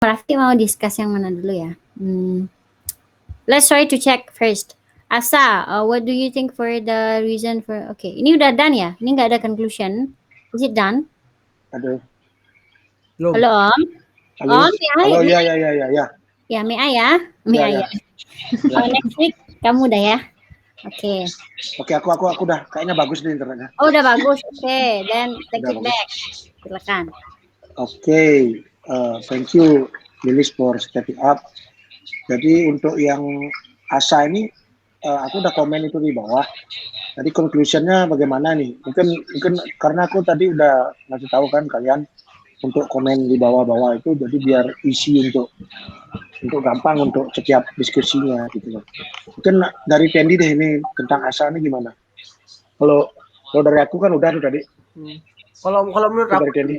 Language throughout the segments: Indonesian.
Raffi mau discuss yang mana dulu ya? Let's try to check first. Asa, what do you think for the reason for? Okay, ini udah done ya? Ini nggak ada conclusion. Is it done? Aduh. Belum. Halo Om. Halo. Om, Halo, ya, ya. ya, Mei ya, Mei Ya. ya. Next week kamu udah ya? Oke. Oke, aku udah kayaknya bagus nih internetnya. Oh, udah bagus. Oke, then take Udah it bagus. back. Silakan. Oke, thank you Lilis for stepping up. Jadi untuk yang Asa ini, aku udah komen itu di bawah. Tadi conclusionnya bagaimana nih? Mungkin karena aku tadi udah ngasih tahu kan kalian untuk komen di bawah-bawah itu, jadi biar isi untuk gampang untuk setiap diskusinya gitu loh. Mungkin dari Tendi deh ini tentang Asa ini gimana? Kalau dari aku kan udah tuh tadi. Kalau menurut Itu aku, dari Tendi.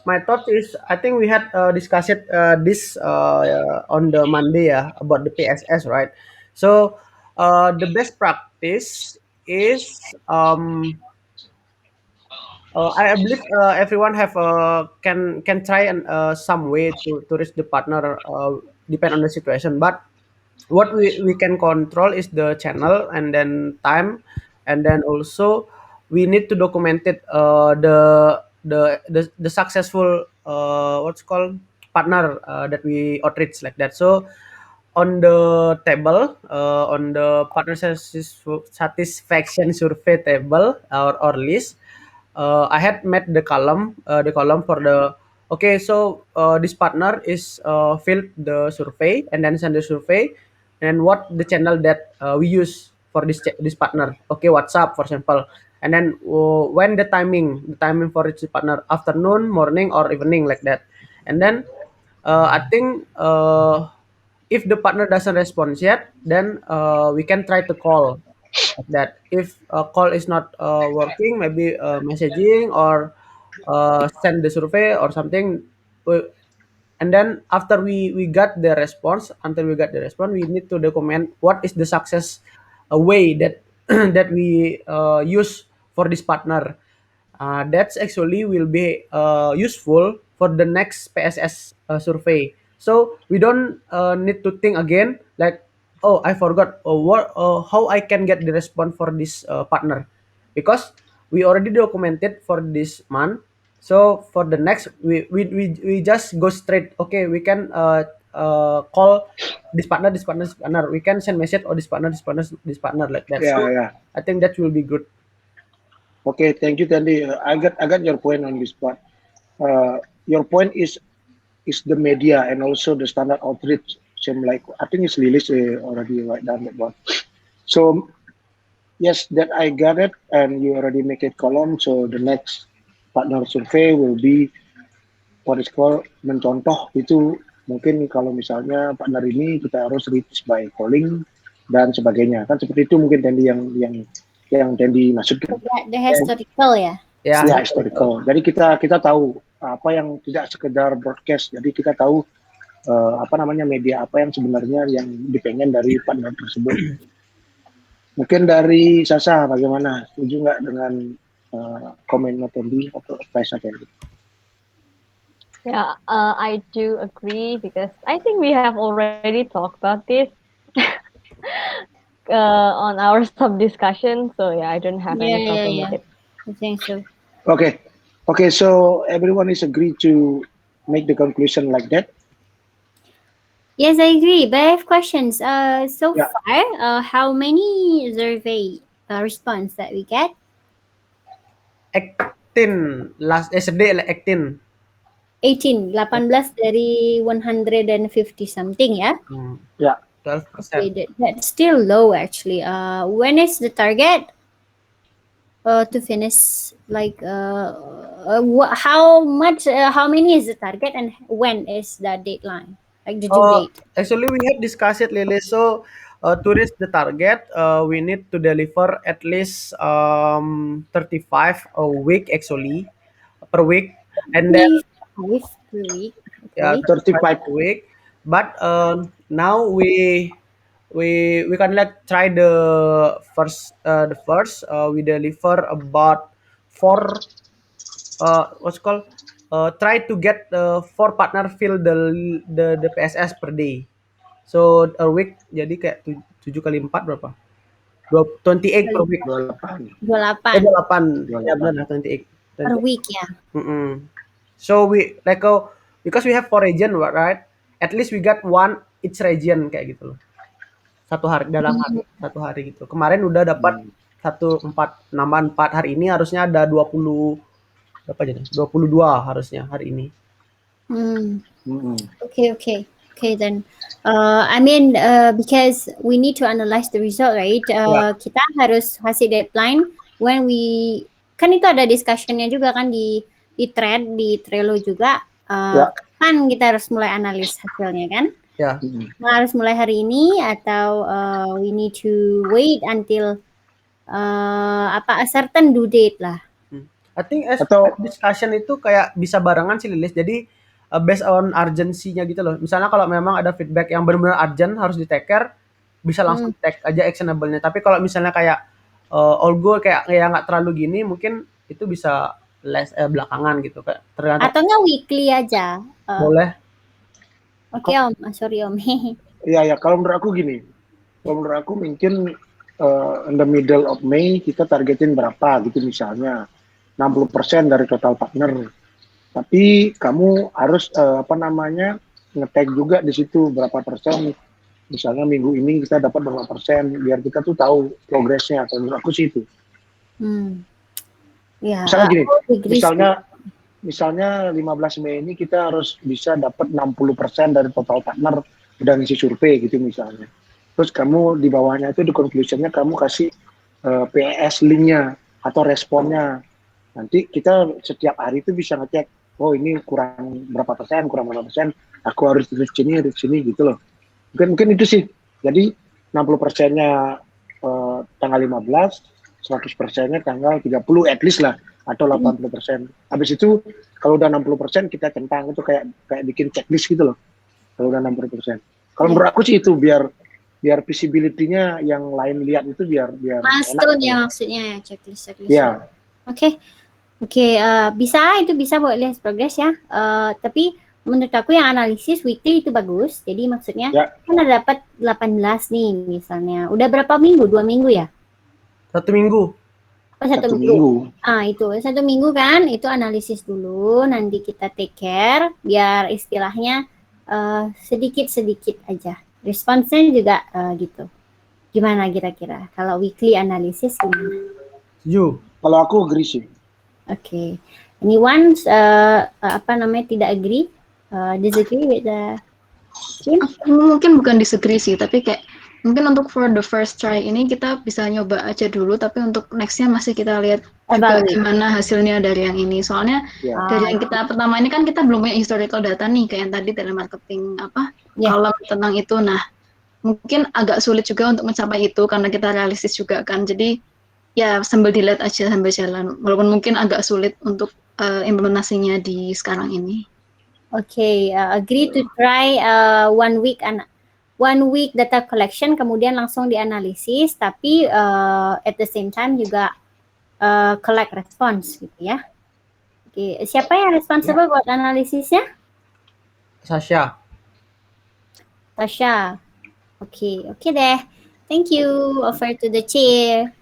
my thought is I think we had discussed this on the Monday about the PSS, right? So the best practice is I believe everyone have can try and some way to reach the partner depend on the situation, but what we can control is the channel and then time, and then also we need to document it the successful what's called partner that we outreach like that. So on the table on the partner satisfaction survey table or list, I had made the column for the okay. So this partner is filled the survey and then send the survey, and what the channel that we use for this partner. Okay, WhatsApp for example, and then when the timing for each partner, afternoon, morning, or evening like that, and then I think if the partner doesn't respond yet, then we can try to call like that. If a call is not working, maybe messaging or send the survey or something. We- And then after we got the response, until we got the response, we need to document what is the success way that that we use for this partner. That's actually will be useful for the next PSS survey. So we don't need to think again like, oh, I forgot what how I can get the response for this partner, because we already documented for this month. So for the next, we just go straight. Okay, we can call this partner, this partner, this partner. We can send message or this partner, this partner, this partner like that. So Yeah. I think that will be good. Okay, thank you, Tendi. I got your point on this part. Your point is the media and also the standard outreach. Same like I think it's released already right down that one. So yes, that I got it, and you already make it column. So the next partner survey will be what is called mencontoh itu mungkin kalau misalnya partner ini kita harus reach by calling dan sebagainya kan seperti itu mungkin Tendi yang Tendi maksudkan. The historical ya. Ya, Ya historical. Jadi kita tahu apa yang tidak sekedar broadcast. Jadi kita tahu apa namanya media apa yang sebenarnya yang dipengen dari partner tersebut. Mungkin dari Sasa bagaimana? Setuju nggak dengan komen Tendi atau advice Tendi? Yeah, I do agree because I think we have already talked about this on our sub discussion. So yeah, I don't have any problem with it. I think so. Okay. So everyone is agreed to make the conclusion like that. Yes, I agree. But I have questions. So Yeah. far, how many survey response that we get? 18 last yesterday like 18. 18 dari 150 something ya. Yeah. 12%. That's still low actually. When is the target to finish? Like how much? How many is the target, and when is the deadline? Like the due date? Actually, we have discussed it, Lily. So, to reach the target, we need to deliver at least 35 a week actually per week, and then 5 per week. yeah, Okay. 35 a week. But now we can like try the first we deliver about 4 what's called try to get 4 partner fill the PSS per day. So a week jadi kayak 7 kali 4 berapa? 28 per week. 28. 28 28. 28. Ya benar lah 28. per week ya. So we like because we have 4 region, right? At least we got one each region kayak gitu loh. Satu hari dalam satu hari gitu. Kemarin udah dapat 4 nambah 4, hari ini harusnya ada 20 berapa jadi? 22 harusnya hari ini. Okay then. I mean because we need to analyze the result, right? Kita harus kasih deadline when we kan itu ada discussionnya juga kan di thread di Trello juga. Kan kita harus mulai analis hasilnya kan? Ya. Nah, harus mulai hari ini atau we need to wait until a certain due date lah. I think discussion itu kayak bisa barengan sih Lilis. Jadi based on urgency-nya gitu loh. Misalnya kalau memang ada feedback yang benar-benar urgent harus di take care, bisa langsung take aja actionable-nya. Tapi kalau misalnya kayak all goal kayak nggak terlalu gini, mungkin itu bisa belakangan gitu kayak tergantung. Atau nggak weekly aja. Boleh. Oke Om, sorry Om. Iya, kalau menurut aku gini. Kalau menurut aku mungkin in the middle of May kita targetin berapa gitu misalnya 60% dari total partner. Tapi kamu harus nge-tag juga di situ berapa persen. Misalnya minggu ini kita dapat berapa persen biar kita tuh tahu progresnya. Kalau menurut aku sih itu. Ya, misalnya gini, misalnya 15 Mei ini kita harus bisa dapat 60% dari total partner udah ngisi survei gitu misalnya. Terus kamu di bawahnya itu di conclusion-nya kamu kasih PES link-nya atau responnya. Nanti kita setiap hari itu bisa ngecek, oh ini kurang berapa persen, aku harus terus sini gitu loh. Mungkin itu sih. Jadi 60%-nya tanggal 15, 100%-nya tanggal 30 at least lah, atau 80%. Habis itu kalau udah 60% kita centang, itu kayak bikin checklist gitu loh. Kalau udah 60%. Kalau menurut aku sih itu biar visibility-nya yang lain lihat itu biar milestone ya maksudnya ya, checklist. Ya. Oke, bisa buat lihat progress ya. Tapi menurut aku yang analisis weekly itu bagus. Jadi maksudnya kan ada dapat 18 nih misalnya. Udah berapa minggu? 2 minggu ya? 1 minggu. Oh, 1 minggu. Itu 1 minggu kan, itu analisis dulu. Nanti kita take care biar istilahnya sedikit-sedikit aja. Responsnya juga gitu. Gimana kira-kira? Kalau weekly analisis gimana? Kalau aku agree sih. Okay. Anyone tidak agree? Disagree with the team? Mungkin bukan disagree sih, tapi kayak mungkin untuk for the first try ini kita bisa nyoba aja dulu, tapi untuk nextnya masih kita lihat juga gimana hasilnya dari yang ini. Soalnya dari yang kita pertama ini kan kita belum punya historical data nih, kayak yang tadi telemarketing kolom tentang itu. Nah, mungkin agak sulit juga untuk mencapai itu karena kita realistis juga kan. Jadi ya sambil dilihat aja sambil jalan, walaupun mungkin agak sulit untuk implementasinya di sekarang ini. Agree to try 1 week data collection, kemudian langsung dianalisis, tapi at the same time juga collect response gitu ya. Siapa yang responsible buat analisisnya? Sasha. Oke deh. Thank you. Over to the chair.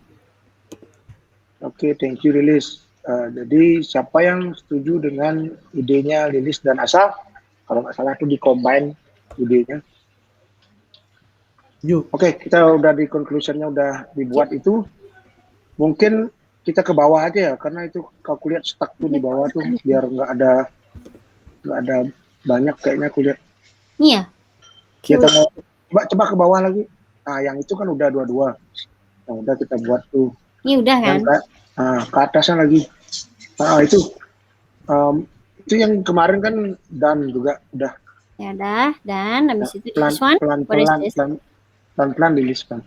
Oke, thank you Lilis. Jadi siapa yang setuju dengan idenya Lilis dan Asa? Kalau nggak salah itu di-combine idenya. Oke, kita udah di conclusion-nya udah dibuat itu. Mungkin kita ke bawah aja ya, karena itu kalau lihat stuck tuh di bawah tuh biar nggak ada banyak kayaknya aku lihat. Iya. Kita coba ke bawah lagi. Nah, yang itu kan udah 22. Yang udah kita buat tuh. Ini udah kan? Ke atasnya lagi. Itu yang kemarin kan dan juga udah. Ya udah, dan habis itu this one. Pelan-pelan di list pelan.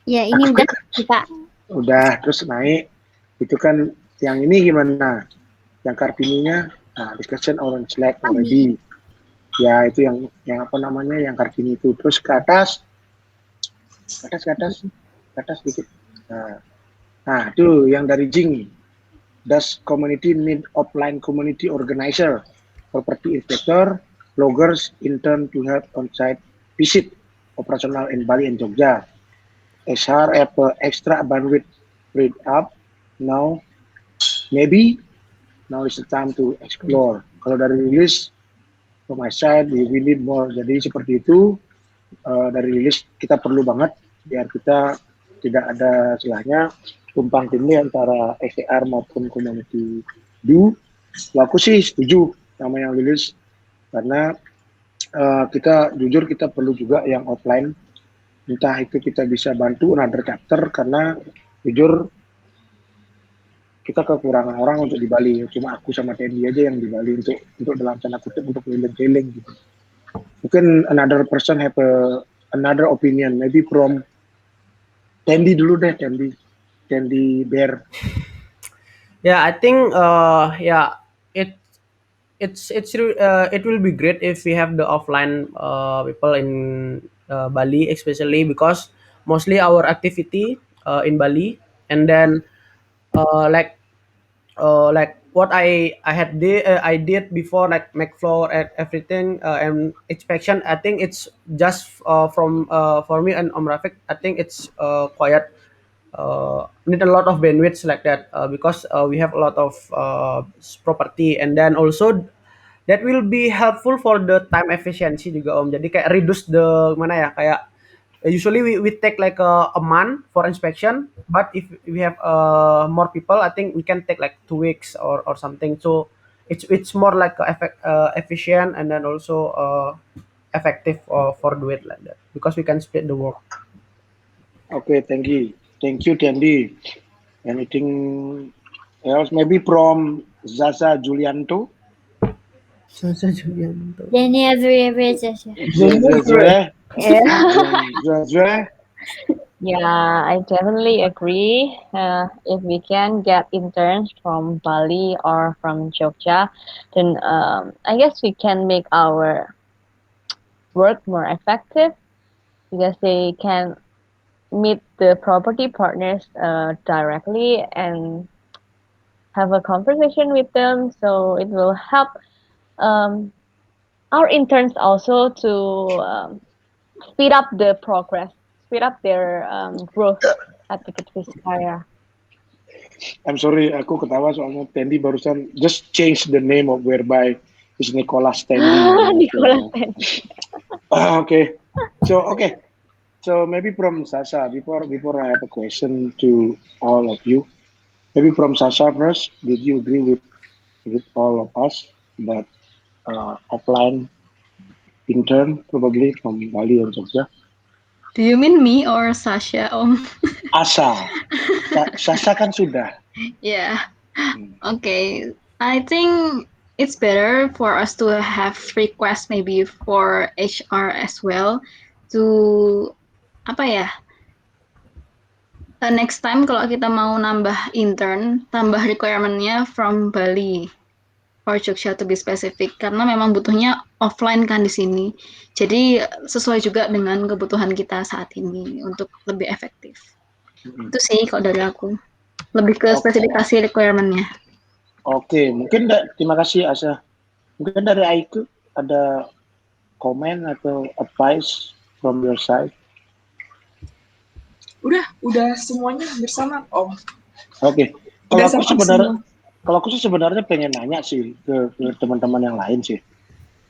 Ya, ini udah kita. Udah, terus naik. Itu kan yang ini gimana? Yang Kartininya, discussion orange flag already. Ya, itu yang yang Kartini itu. Terus ke atas dikit. Nah, itu yang dari Jing. Does community need offline community organizer, property inspector, bloggers, intern to help on-site visit operational in Bali and Jogja? SR extra bandwidth freed up. Now, maybe now is the time to explore. Kalau dari rilis, from my side, we need more. Jadi seperti itu, dari rilis kita perlu banget biar kita tidak ada istilahnya tumpang tindih antara SDR maupun community do. Aku sih setuju sama yang rilis karena kita jujur kita perlu juga yang offline, entah itu kita bisa bantu another chapter karena jujur kita kekurangan orang untuk di Bali, cuma aku sama Tendi aja yang di Bali untuk dalam tanda kutip untuk keliling-keliling gitu. Mungkin another person have another opinion, maybe from Tendi dulu deh, Tendi Bear. Yeah, I think it will be great if we have the offline people in Bali, especially because mostly our activity in Bali, and then like what I did before, like make floor and everything, and inspection. I think it's just from for me and Om Rafiq. I think it's quite need a lot of bandwidth like that, because we have a lot of property, and then also that will be helpful for the time efficiency juga Om. Jadi kayak reduce the mana ya, kayak usually we take like a month for inspection, but if we have more people, I think we can take like 2 weeks or something. So it's more like efficient, and then also effective for do it like that, because we can split the work. Okay, thank you, Tendi. Anything else? Maybe from Zaza Julianto. Daniel Zaza. Zaza. Yeah, I definitely agree. If we can get interns from Bali or from Jogja, then I guess we can make our work more effective because they can meet the property partners directly and have a conversation with them. So it will help our interns also to speed up the progress, speed up their growth at the area. I'm sorry, aku ketawa soalnya Tendi barusan just change the name of whereby is Nicholas Tendi. Nicholas Tendi. Okay, so maybe from Sasha, before I have a question to all of you, maybe from Sasha first, did you agree with all of us that offline intern probably from Bali and Jogja? Do you mean me or Sasha, Om? Asa, Sasha kan sudah. Yeah. Okay. I think it's better for us to have requests maybe for HR as well to apa ya? Next time kalau kita mau nambah intern, tambah requirement-nya from Bali or Jogja to be specific karena memang butuhnya offline kan di sini. Jadi sesuai juga dengan kebutuhan kita saat ini untuk lebih efektif. Itu sih kalau dari aku. Lebih ke spesifikasi requirement-nya. Oke, mungkin terima kasih Asa. Mungkin dari Aiku ada komen atau advice from your side? Udah semuanya bersama Om. Oke. Kalau aku sebenarnya pengen nanya sih ke teman-teman yang lain sih.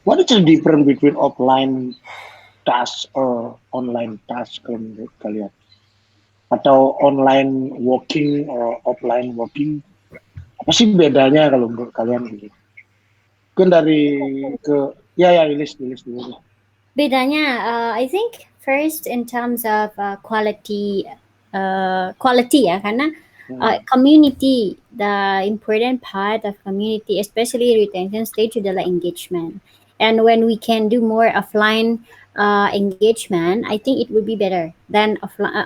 What is the difference between offline task or online task kalau menurut kalian? Atau online working or offline working? Apa sih bedanya kalau menurut kalian gitu? Mungkin dari rilis dulu. Bedanya, I think first in terms of quality ya, karena community, the important part of community, especially retention stage adalah engagement. And when we can do more offline engagement, I think it would be better than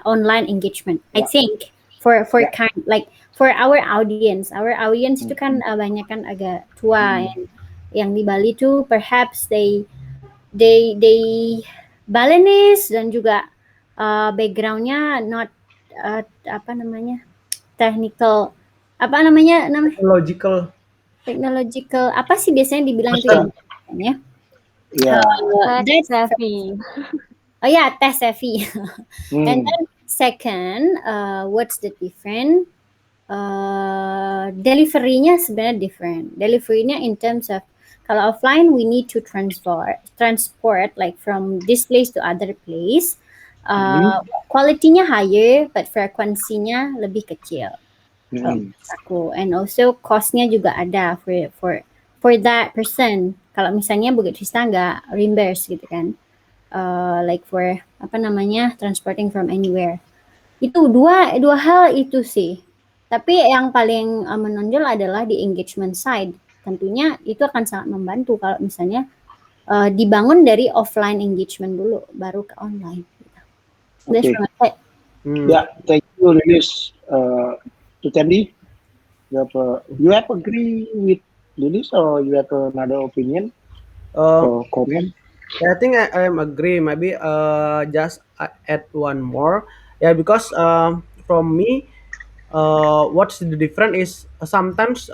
online engagement. I think for kind like for our audience itu kan banyak kan agak tua yang di Bali tuh perhaps they Balinese dan juga backgroundnya not technical apa namanya Logical. technological apa sih biasanya dibilang itu Person. ya? Yeah. Tech savvy. Oh yeah, tech savvy. And Hmm. then second, what's the different? Delivery-nya sebenarnya different. Delivery-nya in terms of kalau offline we need to transport like from this place to other place. Quality-nya higher, but frekuensinya lebih kecil. Aku and also cost-nya juga ada for that person. Kalau misalnya Bukit Vista nggak reimburse gitu kan. Like for apa namanya transporting from anywhere. Itu dua hal itu sih. Tapi yang paling menonjol adalah di engagement side. Tentunya itu akan sangat membantu kalau misalnya dibangun dari offline engagement dulu, baru ke online. That's Okay. from my side. Yeah, thank you, Lilis. To Tandy, you have agree with Lilis or you have another opinion or comment? I think I am agree. Maybe just add one more. Yeah, because from me, what's the difference is sometimes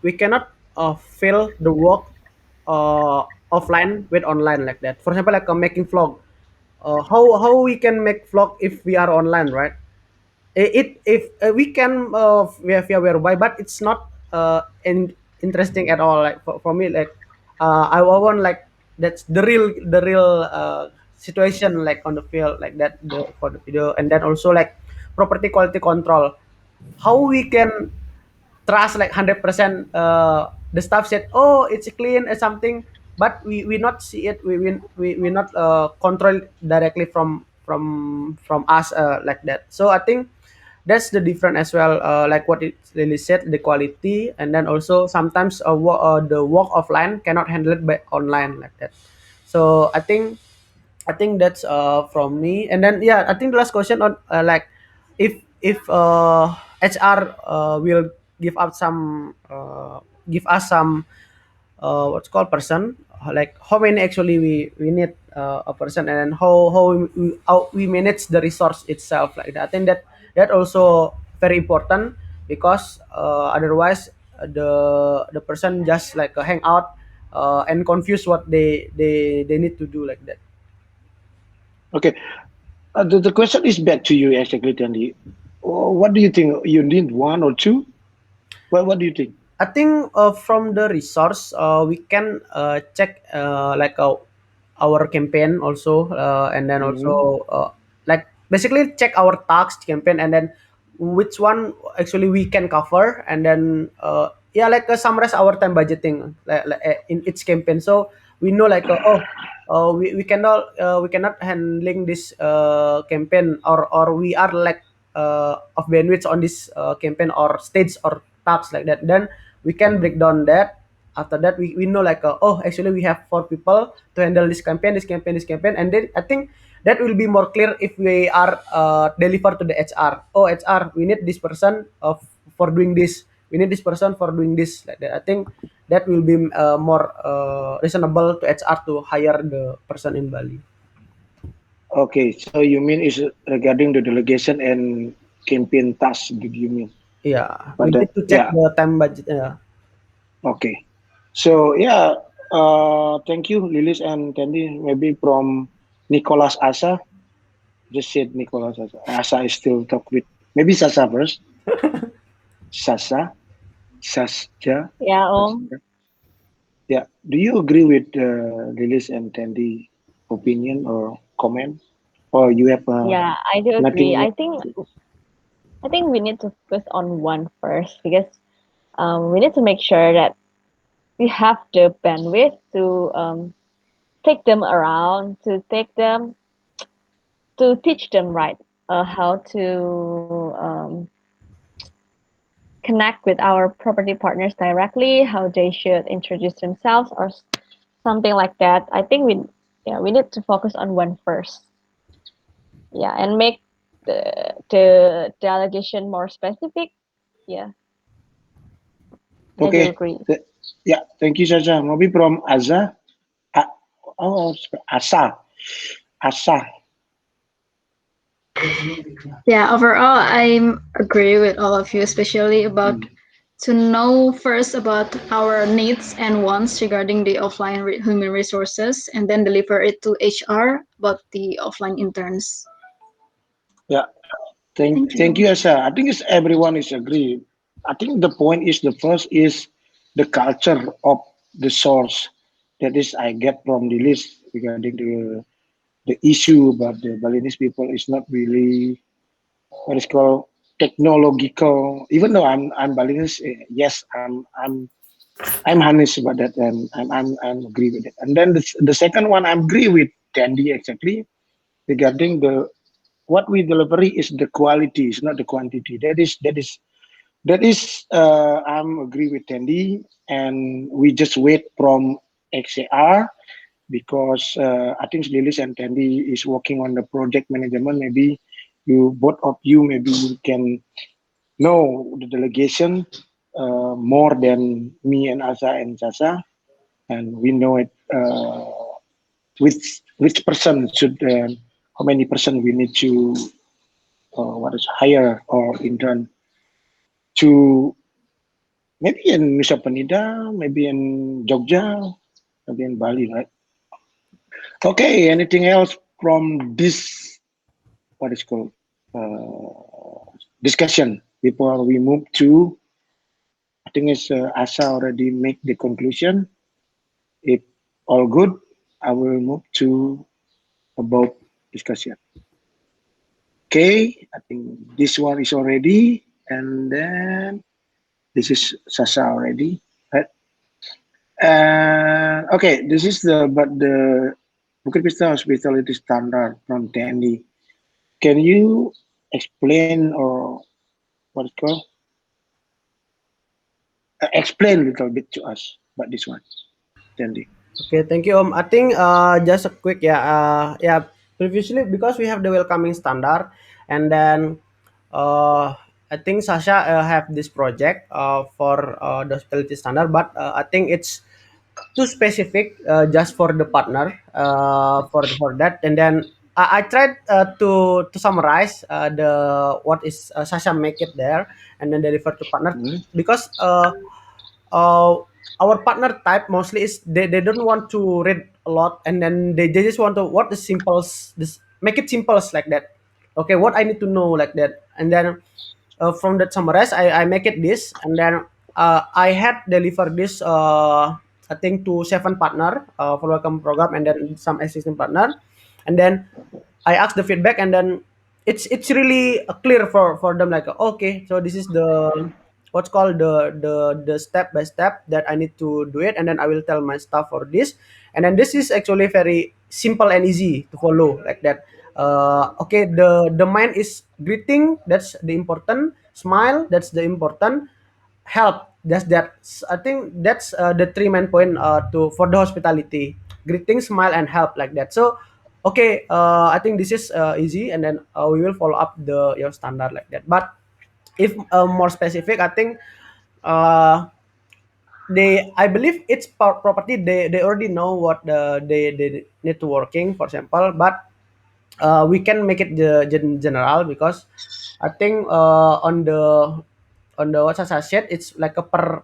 we cannot feel the work offline with online like that. For example, like making vlog. How we can make vlog if we are online, right? It if we can via whereby, but it's not interesting at all. Like for me, like I want like that's the real situation like on the field like that for the video, and then also like property quality control. How we can trust like 100% the staff said, oh, it's clean or something, but we not see it, we not control directly from us like that. So I think that's the difference as well, like what it really said, the quality, and then also sometimes the work offline cannot handle it by online like that. So I think that's from me. And then yeah, I think the last question on like if HR will give up some give us some what's called person, like how many actually we need a person, and then how we manage the resource itself like that. I think that that also very important, because otherwise the person just like hang out and confuse what they need to do like that. Okay. The question is back to you, actually, Tandy. What do you think? You need one or two? What do you think? I think from the resource we can check like our campaign also, and then also like basically check our task campaign, and then which one actually we can cover, and then yeah, like summarize our time budgeting in each campaign, so we know like we cannot handling this campaign, or we are like of bandwidth on this campaign or stage or tasks like that. Then we can break down that. After that we know like oh, actually we have 4 people to handle this campaign, and then I think that will be more clear if we are deliver to the HR. Oh, HR, we need this person for doing this, we need this person for doing this like that. I think that will be more reasonable to HR to hire the person in Bali. Okay, so you mean is regarding the delegation and campaign task? Did you mean? Yeah, we But need to check yeah. the time budget. Yeah. Okay. So yeah, thank you, Lilis and Tandy. Maybe from Nicholas Asa. Just said Nicholas Asa. Asa is still talk with maybe Sasa first. Sasa. Sasja. Yeah, Om. Yeah. Do you agree with Lilis and Tandy opinion or comment? Or you have Yeah, I do nothing? agree. I think we need to focus on one first, because we need to make sure that we have the bandwidth to take them around, to teach them right, how to connect with our property partners directly, how they should introduce themselves, or something like that. I think we need to focus on one first. Yeah, and make the delegation more specific. Yeah. I do Okay. agree. Yeah. Thank you, Sasa. Maybe from Asa. Oh, Asa. Asa. Yeah, overall, I agree with all of you, especially about to know first about our needs and wants regarding the offline human resources, and then deliver it to HR about the offline interns. Yeah. Thank Thank you. you, Asa. I think it's everyone is agree. I think the point is the first is the culture of the source. That is, I get from the list regarding the issue about the Balinese people is not really what is called technological. Even though I'm Balinese, yes, I'm honest about that, and I'm agree with it. And then the second one, I agree with Tandy exactly regarding the what we delivery is the quality, is not the quantity. That is I'm agree with Tandy, and we just wait from XAR because I think Lilis and Tandy is working on the project management. Maybe you both of you maybe you can know the delegation more than me and Asa and Sasa, and we know it which person should how many person we need to what is hire or intern to maybe in Nusa Penida, maybe in Jogja, maybe in Bali, right? Okay, anything else from this what is called discussion before we move to I think it's Asa already make the conclusion. If all good, I will move to about discussion. Okay, I think this one is already, and then this is Sasa already, right? Okay, this is the but the Bukit Vista Hospitality Standard from TND. Can you explain or what it's called? Explain a little bit to us about this one, TND. Okay, thank you, Om. I think just a quick, yeah. Previously, because we have the welcoming standard, and then I think Sasha have this project for the hospitality standard, but I think it's too specific just for the partner for that, and then I tried to summarize the what is Sasha make it there, and then deliver to partner Hmm? because uh, our partner type mostly is they don't want to read a lot, and then they just want to what the simples this make it simple like that. Okay, what I need to know like that, and then from that summarize I make it this, and then I had deliver this I think to 7 partner for welcome program, and then some existing partner, and then I ask the feedback, and then it's really clear for them like okay, so this is the what's called the step by step that I need to do it, and then I will tell my staff for this, and then this is actually very simple and easy to follow like that. Okay, the mind is greeting, that's the important, smile, that's the important, help, that I think that's the 3 main point to for the hospitality: greeting, smile, and help like that. So okay, I think this is easy, and then we will follow up the your standard like that. But if more specific, I think uh, they I believe it's property, they already know what they need to working, for example. But we can make it the general, because I think on the what I said, it's like a per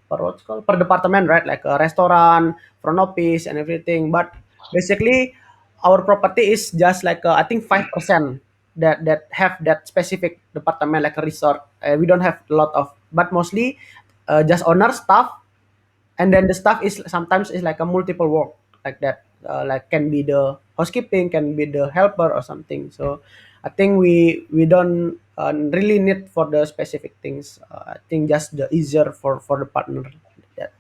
what's called per department, right? Like a restaurant, front office, and everything. But basically, our property is just like I think 5% that have that specific department, like a resort. We don't have a lot of, but mostly just owner staff, and then the staff is sometimes is like a multiple work like that, like can be the housekeeping, can be the helper or something. So I think we don't really need for the specific things. I think just the easier for the partner. that,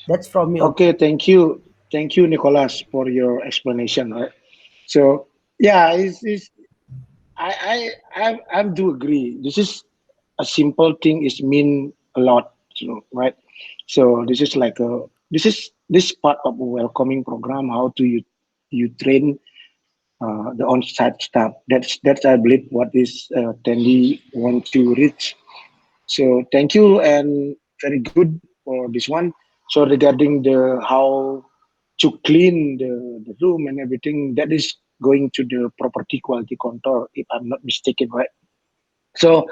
that's from me. Okay, thank you, Nicholas, for your explanation. Right? So yeah, it's I do agree. This is a simple thing. Is mean a lot, right? So this is this part of a welcoming program. How do you train the on-site staff? That's I believe what is Tandy want to reach. So thank you and very good for this one. So regarding the how to clean the room and everything, that is going to the property quality control, if I'm not mistaken, right? So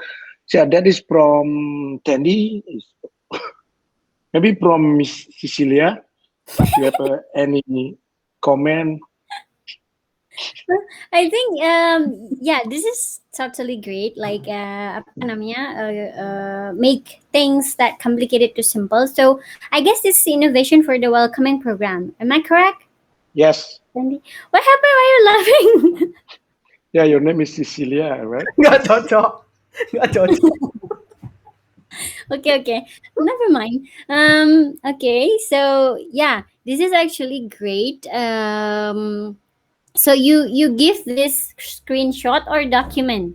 yeah, that is from Tandy. Maybe from Miss Cecilia. If you have any comment? I think yeah, this is totally great. Like apa namanya, make things that complicated to simple. So I guess this is innovation for the welcoming program. Am I correct, Yes. Sandy? What happened? Why are you laughing? Yeah, your name is Cecilia, right? Nggak cocok. Okay, never mind. Okay, so yeah, this is actually great. So you give this screenshot or document?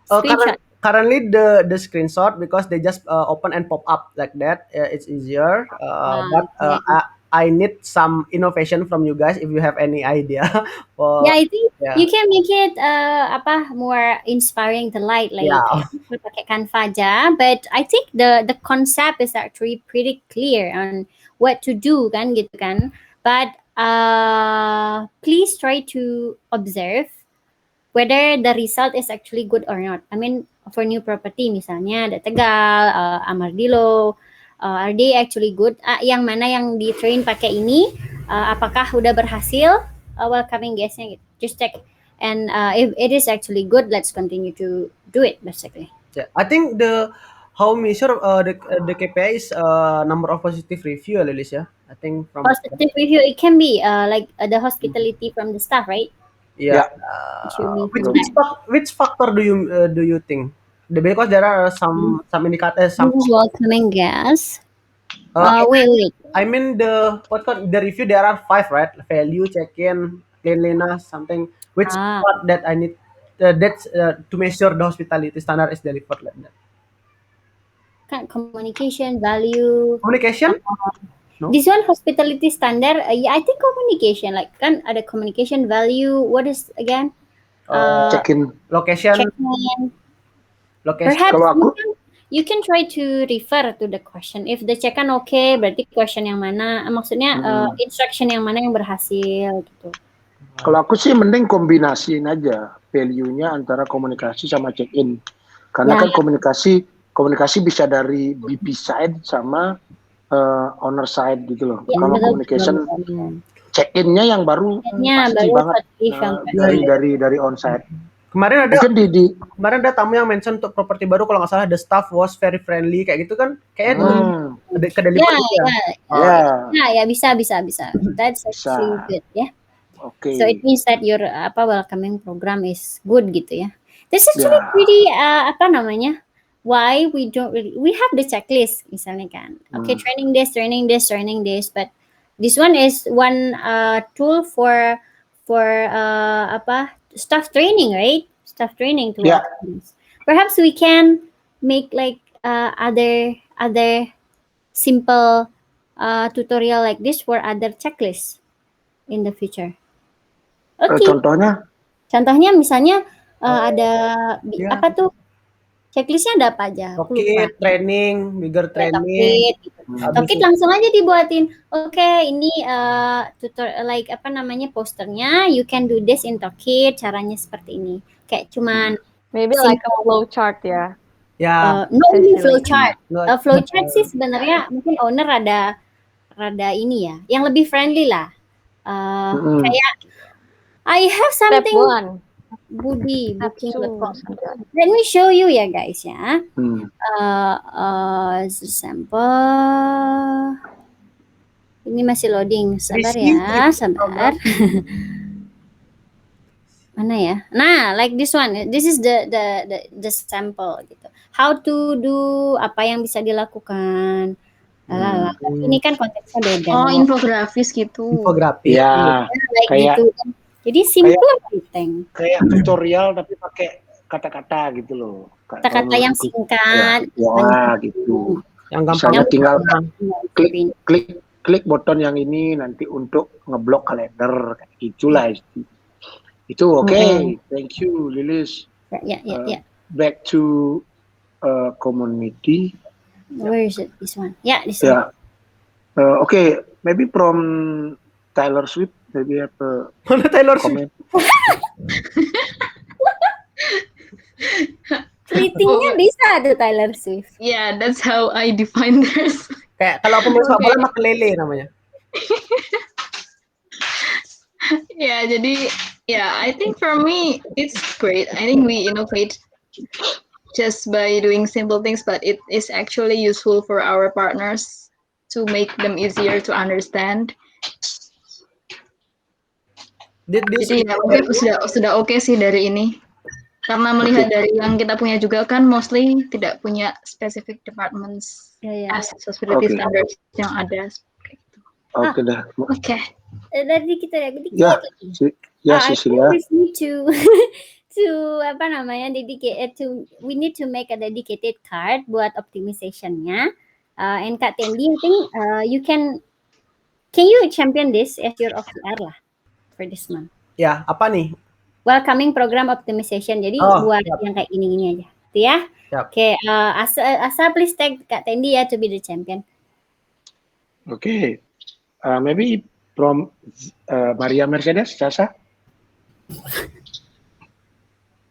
Screenshot. Currently the screenshot, because they just open and pop up like that. It's easier. But Okay. I need some innovation from you guys if you have any idea. Yeah, I think Yeah. you can make it apa more inspiring the light like Yeah. pakai Canva aja. But I think the concept is actually pretty clear on what to do kan gitu kan. But please try to observe whether the result is actually good or not. I mean, for new property misalnya ada Tegal, Amardilo, are they actually good? Yang mana yang di train pakai ini, apakah udah berhasil welcoming guestnya gitu. Just check. And if it is actually good, let's continue to do it basically. Yeah. I think how measure the KPI is number of positive review, Lilis, ya. I think from Positive review, it can be like the hospitality from the staff, right? yeah. It should be Which factor do you think? Because there are some indicators. This is welcoming guests. Uh, Wait. I mean the review, there are 5, right? Value, check-in, cleanliness, something. Which part that I need that's to measure the hospitality standard is delivered like that. Kan communication value. Communication? No? This one hospitality standard. Yeah, I think communication. Like kan ada communication value. What is again? Check-in. Location. Check-in. Location. Perhaps Kalau aku, you can try to refer to the question. If the check-in okay, berarti question yang mana? Maksudnya instruction yang mana yang berhasil gitu. kalau aku sih mending kombinasiin aja value-nya antara komunikasi sama check-in. Karena kan komunikasi bisa dari BP side sama owner side gitu loh. Ya, Kalau betul, communication betul. check-in-nya yang baru pasti banget dari on-site. Kemarin ada Mungkin kemarin ada tamu yang mention untuk properti baru, kalau nggak salah the staff was very friendly kayak gitu kan, kayaknya ke delivery ya bisa. That's actually good ya. Okay. So it means that your welcoming program is good gitu ya. This is actually pretty apa namanya? Why we have the checklist misalnya kan. Okay, training this, but this one is one tool for staff training, right? Staff training to welcome this. Perhaps we can make like other simple tutorial like this for other checklists in the future. Okay. Contohnya misalnya ada apa tuh? Checklistnya ada apa aja? Tokit, training, bigger training. Tokit langsung aja dibuatin. Oke, ini like apa namanya posternya. You can do this in Tokit. Caranya seperti ini. Kayak cuman maybe like a flow chart ya. Ya. No flow chart. Flow chart sih sebenarnya mungkin owner rada ini ya, yang lebih friendly lah. Kayak I have something. Step 1. Budi booking.com. Let me show you ya guys ya. Sampel. Ini masih loading. Sabar ya, sabar. Mana ya? Nah, like this one. This is the sample gitu. How to do, apa yang bisa dilakukan. Ini kan konteksnya beda. Oh, infografis gitu. Infografis. Ya, kayak gitu. Jadi simple everything. Kayak tutorial tapi pakai kata-kata gitu loh. Kata-kata yang singkat. Ya, gitu. Yang gampang. Misalnya tinggal klik button yang ini nanti untuk ngeblok kalender kayak gitulah. Itu oke. Thank you Lilis. Ya. Back to community. Where is it? This one. Yeah, this one. Okay, maybe from Taylor Swift. maybe have a Mana Taylor Swift? comment. Keritingnya bisa ada Taylor Swift. Yeah, that's how I define this. Kayak kalau pemain sepak bola Oke. Makelele namanya. Ya, jadi I think for me it's great. I think we innovate just by doing simple things, but it is actually useful for our partners to make them easier to understand. Did this Jadi mungkin sudah oke sih dari ini. Karena melihat dari yang kita punya juga kan mostly tidak punya specific departments Ya. accessibility Oke. standards yang ada. Oke dah. Oke. Dari kita ya, dikit. Ya, I think Cecilia. we need to apa namanya we need to make a dedicated card buat optimization-nya. And Kak Tendi, I think you can you champion this as your OKR lah for this month. Ya, apa nih? Welcoming program optimization. Jadi buat siap. yang kayak gini aja. Gitu ya. Siap. Oke, Asa please tag Kak Tendi ya to be the champion. Okay. Maybe from Maria Mercedes, Sasa.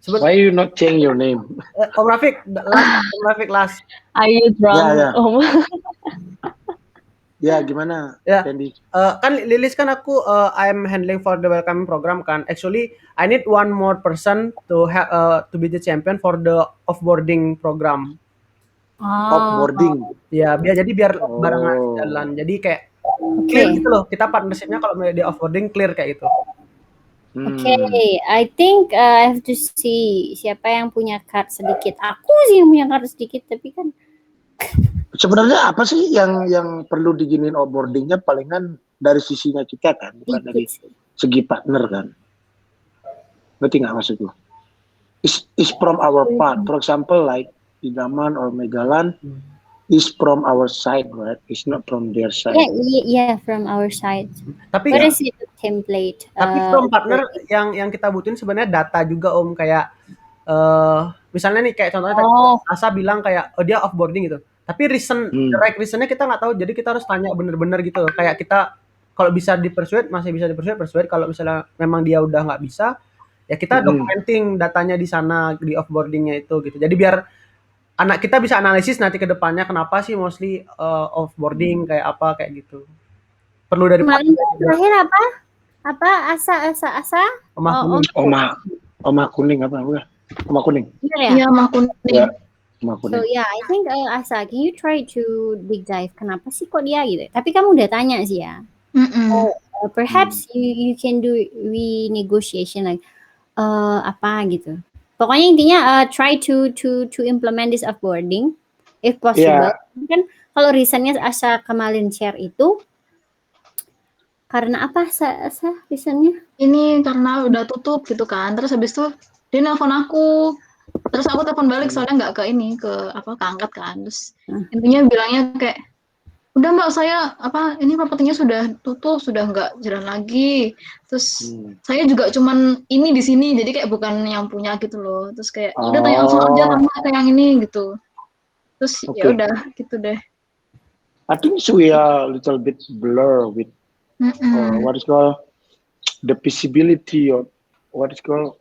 Why you not change your name? Om Rafiq last. Are you drunk? Ya. Oh. Ya, gimana, Ya. Tendi? Kan Lilis kan aku I'm handling for the welcoming program kan. Actually, I need one more person to be the champion for the offboarding program. Offboarding. Ya, biar barengan jalan. Jadi kayak clear gitu loh. Kita partnershipnya kalau di offboarding clear kayak gitu. Okay, I think I have to see siapa yang punya card sedikit. Aku sih yang punya card sedikit, tapi kan Sebenarnya apa sih yang perlu diginin offboardingnya palingan dari sisinya kita kan, bukan dari dikit sih. segi partner kan. Ngerti nggak maksudku? Is from our part. For example, like Idaman or Megalan is from our side, right? It's not from their side. Yeah, from our side. Tapi What is it template? Tapi from partner yang kita butuhin sebenarnya data juga Om, kayak misalnya nih kayak contohnya tadi Asa bilang kayak dia offboarding gitu. Tapi the right reasonnya kita nggak tahu, jadi kita harus tanya bener-bener gitu. Kayak kita kalau bisa di-persuade masih bisa di-persuade. Kalau misalnya memang dia udah nggak bisa, ya kita documenting datanya di sana di offboardingnya itu gitu. Jadi biar anak kita bisa analisis nanti ke depannya kenapa sih mostly offboarding kayak apa kayak gitu. Perlu dari terakhir apa asa Oma kuning apa? Oma kuning. Iya, Mah Kuning. Ya, Oma kuning. So yeah, I think Asa, can you try to dig dive? Kenapa sih kok dia gitu? Tapi kamu udah tanya sih ya. Perhaps you can do renegotiation like apa gitu. Pokoknya intinya try to implement this offboarding if possible. Kan kalau reasonnya Asa kemarin share itu karena apa Asa reasonnya? Ini karena udah tutup gitu kan. Terus habis itu dia nelpon aku. Terus aku telepon balik soalnya nggak keangkat kan. Terus intinya bilangnya kayak udah Mbak, saya ini propertinya sudah tutup, sudah nggak jalan lagi. Terus saya juga cuman ini di sini, jadi kayak bukan yang punya gitu loh. Terus kayak udah tanya langsung aja sama kayak yang ini gitu. Terus ya udah gitu deh. I think we are a little bit blur with what is called the visibility of what is called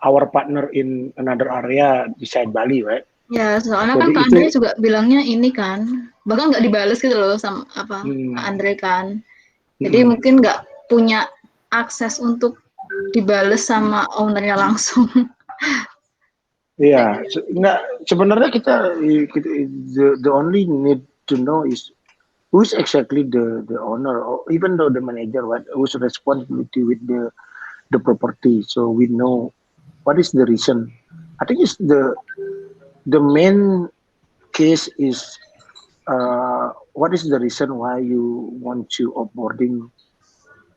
our partner in another area beside Bali, right? Ya, soalnya Jadi kan Kak Andre juga bilangnya ini kan, bahkan nggak dibales gitu loh sama Kak Andre kan. Jadi mungkin nggak punya akses untuk dibales sama ownernya langsung. Iya, sebenarnya kita the only need to know is who's exactly the owner, or even though the manager, what whose responsibility with the property, so we know what is the reason. I think it's the main case is what is the reason why you want to offboarding.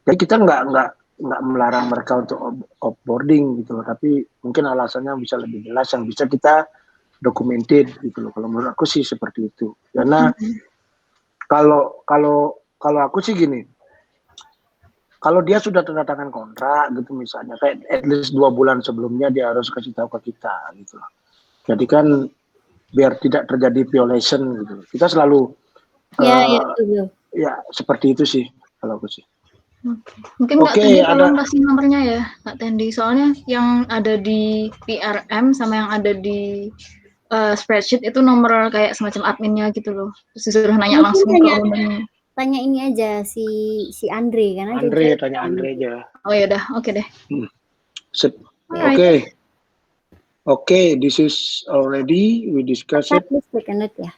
Jadi kita nggak melarang mereka untuk offboarding gitu loh, tapi mungkin alasannya bisa lebih jelas yang bisa kita documented gitu loh. Kalau menurut aku sih seperti itu. Karena kalau aku sih gini, kalau dia sudah tanda tangan kontrak gitu misalnya, kayak at least 2 bulan sebelumnya dia harus kasih tahu ke kita gitu loh. Jadi kan biar tidak terjadi violation gitu. Kita selalu ya seperti itu sih. kalau aku sih. Mungkin Kak Oke, Tendi ada tolong kasih nomornya ya, Kak Tendi. Soalnya yang ada di PRM sama yang ada di spreadsheet itu nomor kayak semacam adminnya gitu loh. Terus disuruh nanya Mungkin langsung ke ownernya. tanya ini aja si Andre karena Andre, Jogja tanya Andre aja. Oh ya udah, oke deh. Sip. Alright. Oke. Oke, this is already we discussed it. Please take a note ya.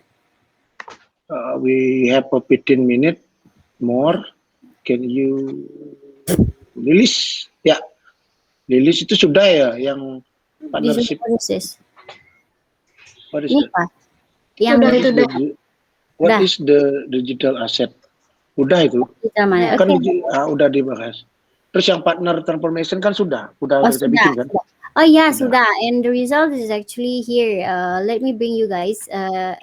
We have a 15 minute more. Can you release? Ya, release itu sudah ya yang Business partnership. services. What is Ini that? apa? Yang Udah, What is itu udah. what Udah. is the digital asset? Udah itu. kita mana? Kan Oke. udah dibahas. Terus yang partner transformation kan sudah Oh, saya bikin kan? sudah. Oh ya, Sudah. sudah. And the result is actually here. Let me bring you guys.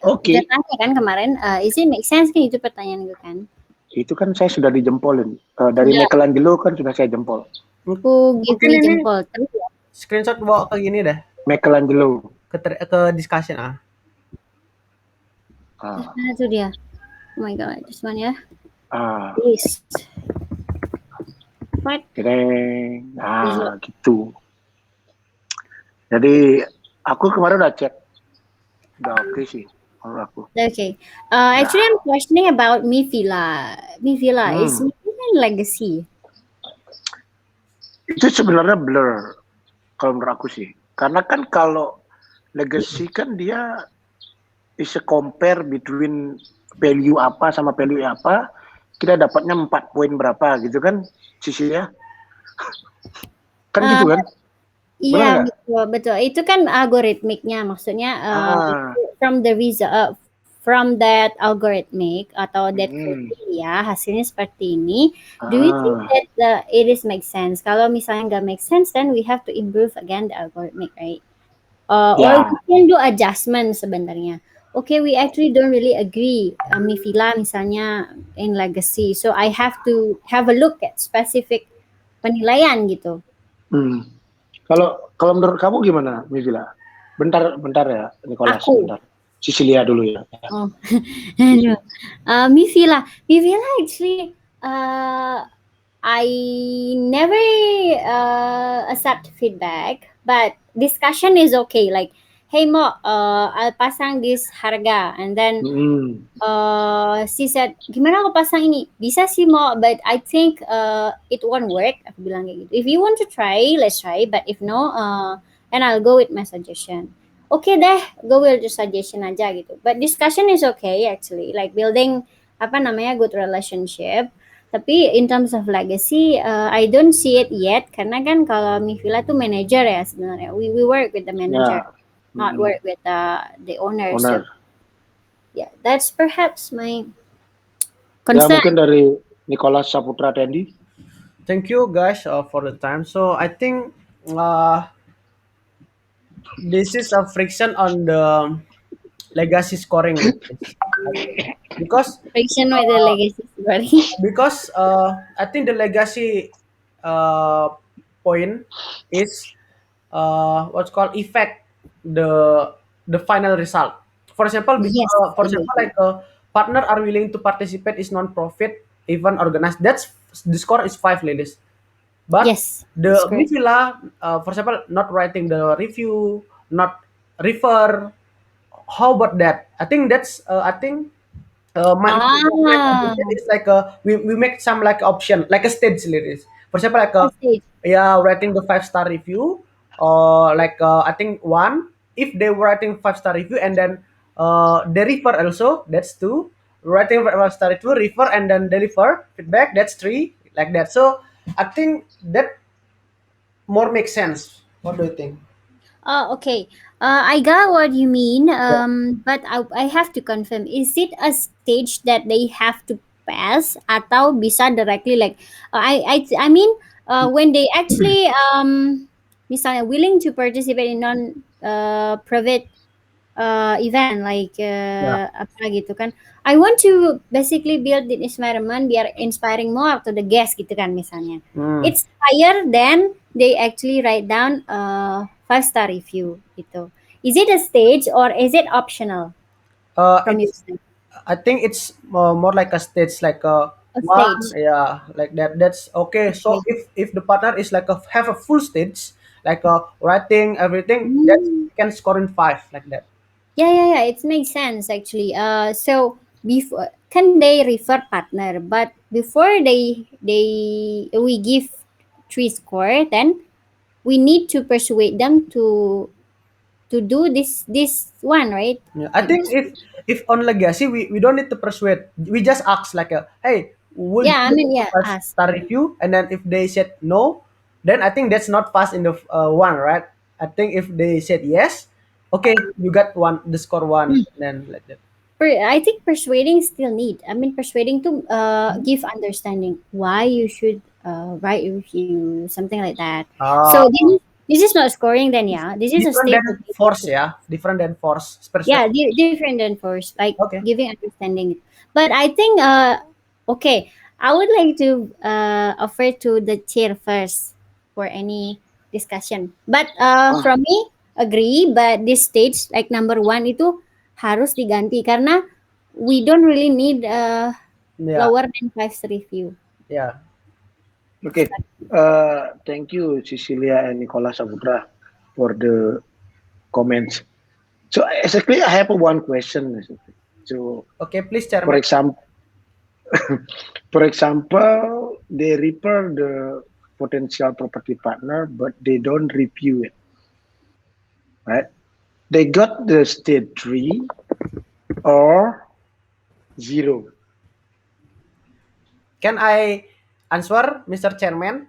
Oke. Udah tanya kan kemarin, is it make sense kan itu pertanyaan gue kan? Itu kan saya sudah dijempolin. Dari Sudah. Michelangelo kan sudah saya jempol. Who give Mungkin me ini jempol? Terus ya. screenshot bawa ke gini deh, Michelangelo. ke discussion Ah. Nah, itu dia. Oh my god, this one ya. Ah. Yes. What? Keren. Nah, gitu. Jadi aku kemarin udah cek. Udah oke sih menurut aku. Okay. Actually, I'm questioning about Mifila. Mifila is Mifila legacy. Itu sebenarnya blur kalau menurut aku sih. Karena kan kalau legacy kan dia is a compare between value apa sama value apa, kita dapatnya 4 poin berapa gitu kan sisinya. Kan gitu kan? Iya, betul. Itu kan algoritmiknya, maksudnya from the result from that algorithmic atau that criteria hasilnya seperti ini. Do you think that it is make sense? Kalau misalnya nggak make sense, then we have to improve again the algorithmic, right? Or we can do adjustment sebenarnya. Okay, we actually don't really agree, Mifila misalnya in legacy. So I have to have a look at specific penilaian gitu. Kalau menurut kamu gimana, Mifila? Bentar ya, Nicholas. Bentar. Cecilia dulu ya. Oh, Mifila actually, I never accept feedback, but discussion is okay. Like, hey Mo, I'll pasang this harga, and then she said, gimana aku pasang ini? Bisa sih Mo, but I think it won't work. Aku bilang kayak gitu. If you want to try, let's try. But if no, then I'll go with my suggestion. Okay deh, go with your suggestion aja gitu. But discussion is okay actually, like building good relationship. Tapi in terms of legacy, I don't see it yet. Karena kan kalau Mifila tuh manager ya sebenarnya. We work with the manager, not work with the owner. So, yeah, that's perhaps my concern. Ya mungkin dari Nicholas Saputra Tendi. Thank you guys for the time. So I think this is a friction on the legacy scoring because friction with the legacy scoring. Because I think the legacy point is what's called affect the final result. For example, like a partner are willing to participate is non-profit event organized. That's the score is 5 ladies. But the Mifila, for example, not writing the review, not refer. How about that? I think that's my it's like we make some like option like a stage list. For example, like writing the 5-star review, or like I think 1. If they were writing 5-star review and then they refer also, that's 2. Writing 5-star review, refer and then deliver feedback, that's 3. Like that. So I think that more makes sense. What do you think? Okay. I got what you mean. But I have to confirm. Is it a stage that they have to pass atau bisa directly like I mean when they actually misalnya willing to participate in non private event like apa gitu kan. I want to basically build the environment biar inspiring more to the guest gitu kan misalnya. It's higher than they actually write down 5-star review gitu. Is it a stage or is it optional? I think it's more like a stage, like A one, stage. yeah, like that. That's okay. So Okay. if the partner is like have a full stage, like writing everything, that Mm. can score in 5 like that. Yeah. It makes sense actually. So before can they refer partner, but before they we give 3 score, then we need to persuade them to do this one, right? Yeah, I think This, if on legacy we don't need to persuade. We just ask like hey, will yeah, I you mean, do yeah, a us. star review? And then if they said no, then I think that's not pass in the one, right? I think if they said yes, okay, you got one, the score one, then like that. I think persuading still need. I mean, persuading to give understanding why you should write a review, something like that. Uh, So this is not scoring then, yeah. This is a different stage than of force, leadership. yeah, different than force Yeah, persuade. different than force, like Okay. giving understanding. But I think okay, I would like to offer to the chair first for any discussion. But Ah, from me agree, but this stage like number one itu harus diganti karena we don't really need Yeah, lower than 5 review. yeah. okay. Thank you, Cecilia and Nicola Saputra, for the comments. So exactly, I have one question. So, Okay, please, for chairman. example, for example, they refer the potential property partner, but they don't review it, right? They got the state 3 or 0. Can I answer, Mr. Chairman?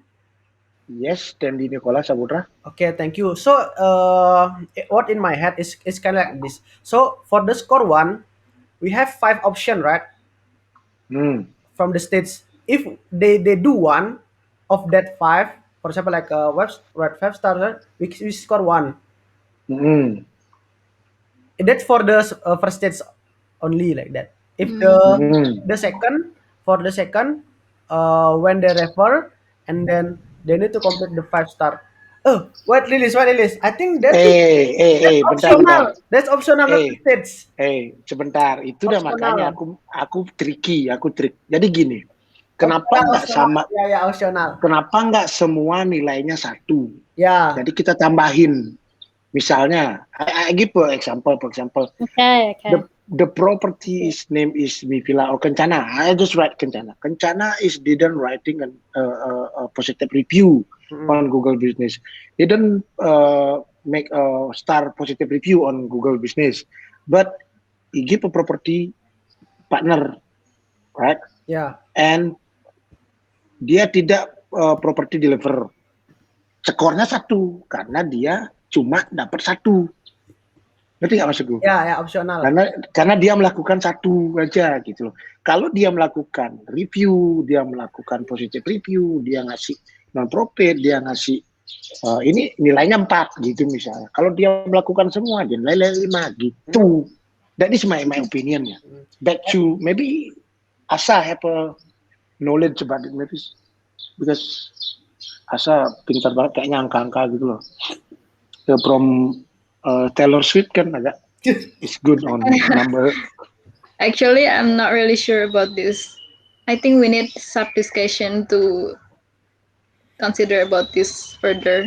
Yes, then the Nicola Saputra. Okay, thank you. So, what in my head is kind of like this. So, for the score one, we have 5 options, right? Hmm. From the states. If they do one of that 5, for example, like web right 5 stars, right? We score one. Hmm. That's for the first stage only like that. If Hmm. the second for the second, when they refer and then they need to complete the 5 star. Oh, what release? I think that's Bentar. optional. That's optional, not the Eh, stage. Sebentar. Itu udah makanya Optional. aku tricky, aku trik. Jadi gini, kenapa Optional, nggak optional. sama? Ya, optional. Kenapa nggak semua nilainya 1? Ya. Jadi kita tambahin. Misalnya, I give for example. Okay. The property is name is Mivila or Kencana. I just write Kencana. Kencana is didn't writing a positive review on Google Business. Didn't make a star positive review on Google Business, but he give a property partner, right? Ya. And dia tidak property deliver. Skornya 1 karena dia cuma dapat 1. Ngerti nggak maksudku? Ya, optional. Karena dia melakukan 1 aja gitu loh. Kalau dia melakukan review, dia melakukan positive review, dia ngasih non profit, dia ngasih ini nilainya 4 gitu misalnya. Kalau dia melakukan semua, dia nilai 5 gitu. That is my opinion ya. Back to maybe Asa have a knowledge about it maybe because Asa pintar banget kayaknya angka-angka gitu loh. From Taylor Swift kan agak is good on number. Actually, I'm not really sure about this. I think we need sub discussion to consider about this further.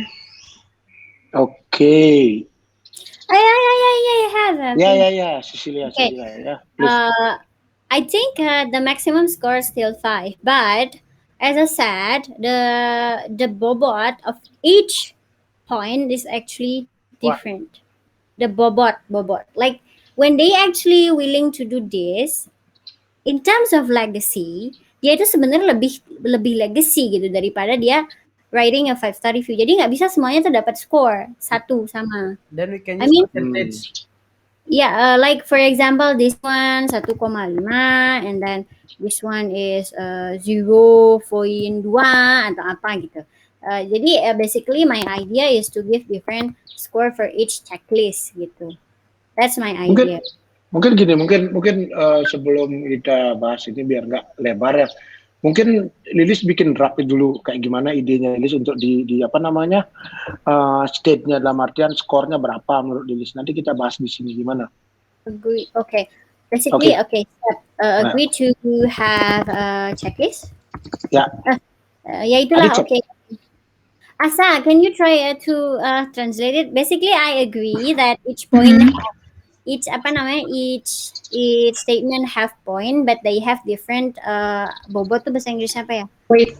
Okay. I have. Yeah. Cecilia. Okay. Yeah, please. I think the maximum score is still 5, but as I said, the bobot of each point is actually What? different. The bobot, like when they actually willing to do this, in terms of legacy, dia itu sebenarnya lebih legacy gitu daripada dia writing a 5-star review. Jadi nggak bisa semuanya tuh dapat score 1 sama. Then we can I use mean, percentage. yeah, like for example, this one 1,5 and then this one is 0.2 atau apa gitu. Jadi basically my idea is to give different score for each checklist gitu. That's my idea. Mungkin gini, mungkin sebelum kita bahas ini biar nggak lebar ya. Mungkin Lilis bikin draft dulu kayak gimana idenya Lilis untuk di apa namanya state-nya dalam artian skornya berapa menurut Lilis. Nanti kita bahas di sini gimana. Agree. Okay. Basically, Okay. okay. Agree to have a checklist. Ya, Ya itulah. Adi cek. Okay. Asa, can you try to translate it? Basically, I agree that each point, each apa namanya, each statement have point, but they have different bobot tuh bahasa Inggrisnya apa ya? Wait.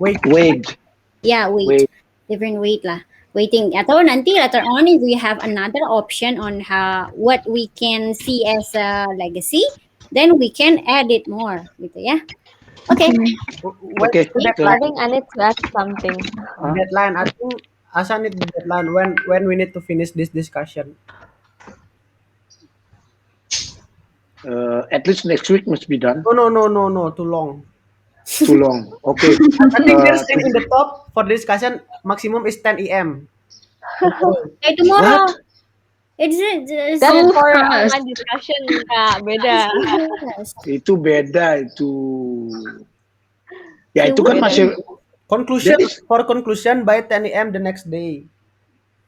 Wait. Yeah, weight. Different weight lah. Waiting. Atau nanti later on if we have another option on how what we can see as a legacy, then we can add it more gitu ya. Okay. When Okay. the I deadline? think I need to add something. Deadline. I think Asa need the deadline when we need to finish this discussion. At least next week must be done. No, too long. Too long. Okay. I think there's in the top for discussion maximum is 10 a.m. Hey, tomorrow. What? It's That's for fast. online discussion, Kak. Beda. Itu beda itu. Ya So itu kan beda. masih Conclusion That is- for conclusion by 10 a.m. the next day.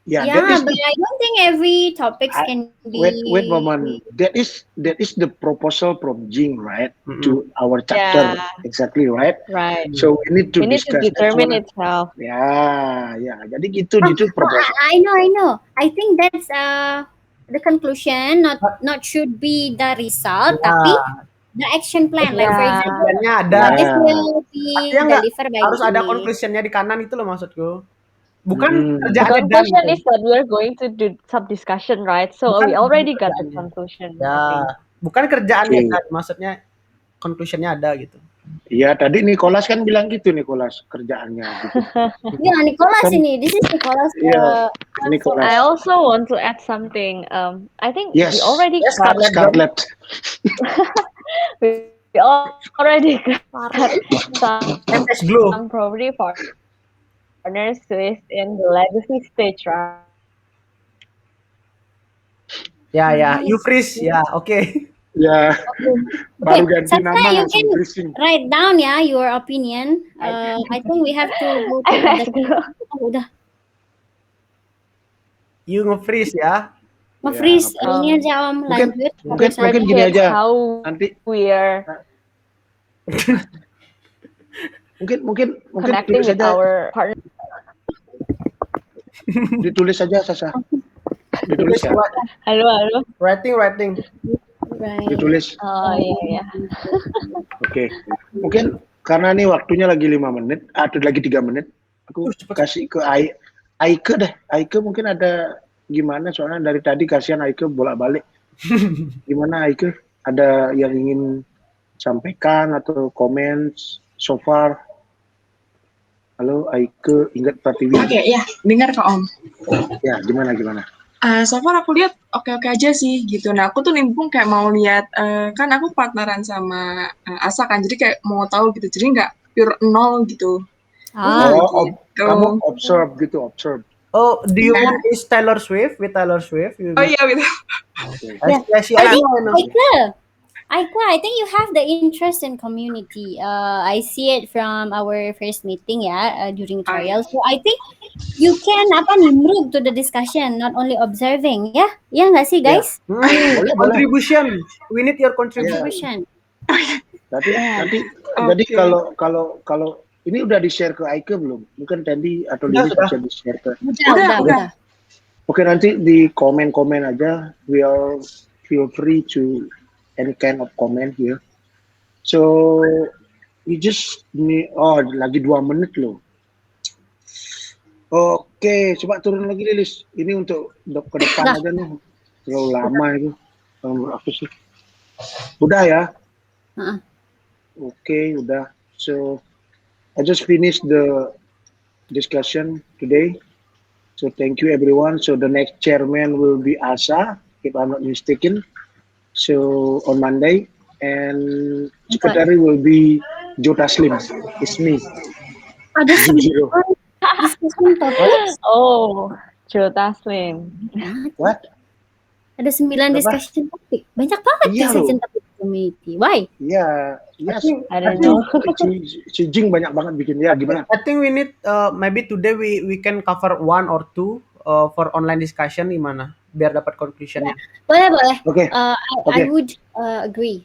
ya yeah, that is but I don't think every topics I- can be. wait moment. That is the proposal from Jing, right? Mm-mm. To our chapter. Yeah. Exactly, right? Right. So we need to We need to discuss that determine one. itself. Ya. Jadi gitu Oh, proposal. I know. I think that's the conclusion. Not should be the result, tapi the action plan. Like for Yeah. example, Conclusionnya ada. Ya. this will be Artinya nggak delivered by harus ada ini. conclusionnya di kanan itu loh maksudku. Bukan The kerjaannya done. conclusion gitu. is that we're going to do some discussion, right? So Bukan we already got the kerjaannya. conclusion. I Ya, think. bukan kerjaannya Oke. done, maksudnya conclusionnya ada gitu. Iya, tadi Nicholas kan bilang gitu, Nicholas kerjaannya gitu. Yeah, Nicholas Kan- ini. This is Nicholas. Iya. I Nicholas. also want to add something. I think Yes. we already Yes, got Scarlett. we already got some MX Glow. property partners who is in the legacy stage, right? Ya, you freeze. Ya, oke. Ya. Baru ganti Sasha, nama you langsung can freezing. write down ya your opinion. I think we have to go to the. Oh, udah You nge-freeze ya. nge-freeze Ya, ini aja om Mungkin- lanjut. mungkin gini That's aja. how Nanti we're mungkin connecting tulis with aja, our partner. ditulis aja Sasa. Ditulis ya. Halo. Writing. Right. Ditulis. Oh iya. Oke. Mungkin karena nih waktunya lagi 5 menit atau lagi 3 menit, aku kasih ke Aike deh. Aike mungkin ada gimana soalnya dari tadi kasihan Aike bolak-balik. Gimana Aike? Ada yang ingin sampaikan atau komen so far? Halo Aike, ingat Pratiwi. Oke, ya, dengar kok Om. Ya, gimana? So far aku lihat oke-oke aja sih gitu. Nah, aku tuh nimpung kayak mau lihat, kan aku partneran sama Asa kan, jadi kayak mau tahu gitu. Jadi nggak pure nol gitu. Oh, Gitu. kamu observe. Oh, do you Yeah. want is Taylor Swift with Taylor Swift? You Oh iya gitu. Aika, I think you have the interest in community. I see it from our first meeting ya during trial. So I think you can move to the discussion, not only observing. Ya, ya nggak sih guys? Boleh. Contribution. We need your contribution. Contribution. Jadi Oke. kalau ini udah di-share ke Aike belum? Mungkin Tandy atau Lili Sudah. bisa di-share ke. Udah. Oke, nanti di komen-komen aja. We all feel free to any kind of comment here. So we just lagi 2 menit loh. Oke, coba turun lagi Lilis. Ini untuk ke depan Udah. aja nih. Terlalu lama itu. Aku sih. Udah ya. Heeh. Oke, udah. So I just finished the discussion today. So thank you everyone. So the next chairman will be Asa, if I'm not mistaken. So on Monday, and secretary will be Jota Slim. It's me. Ada Zero. 9 discussion topics. Oh, Jota Slim. What? Ada 9 discussion topic. Banyak banget Iya discussion loh. topic community. Why? Yeah, yes. I don't know. Si Jing banyak banget bikin ya. Gimana? I think we need maybe today we can cover 1 or 2 for online discussion gimana? biar dapat conclusionnya. Boleh, boleh. Oke, I would agree.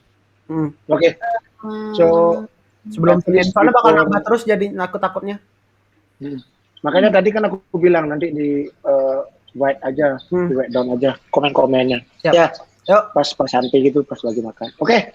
oke. So, Sebelum at least soalnya bakal before- nambah terus jadi aku takutnya. makanya tadi kan aku bilang nanti di write aja, di write down aja komen-komennya. Siap. Ya, Yuk. pas santai gitu, pas lagi makan. Oke,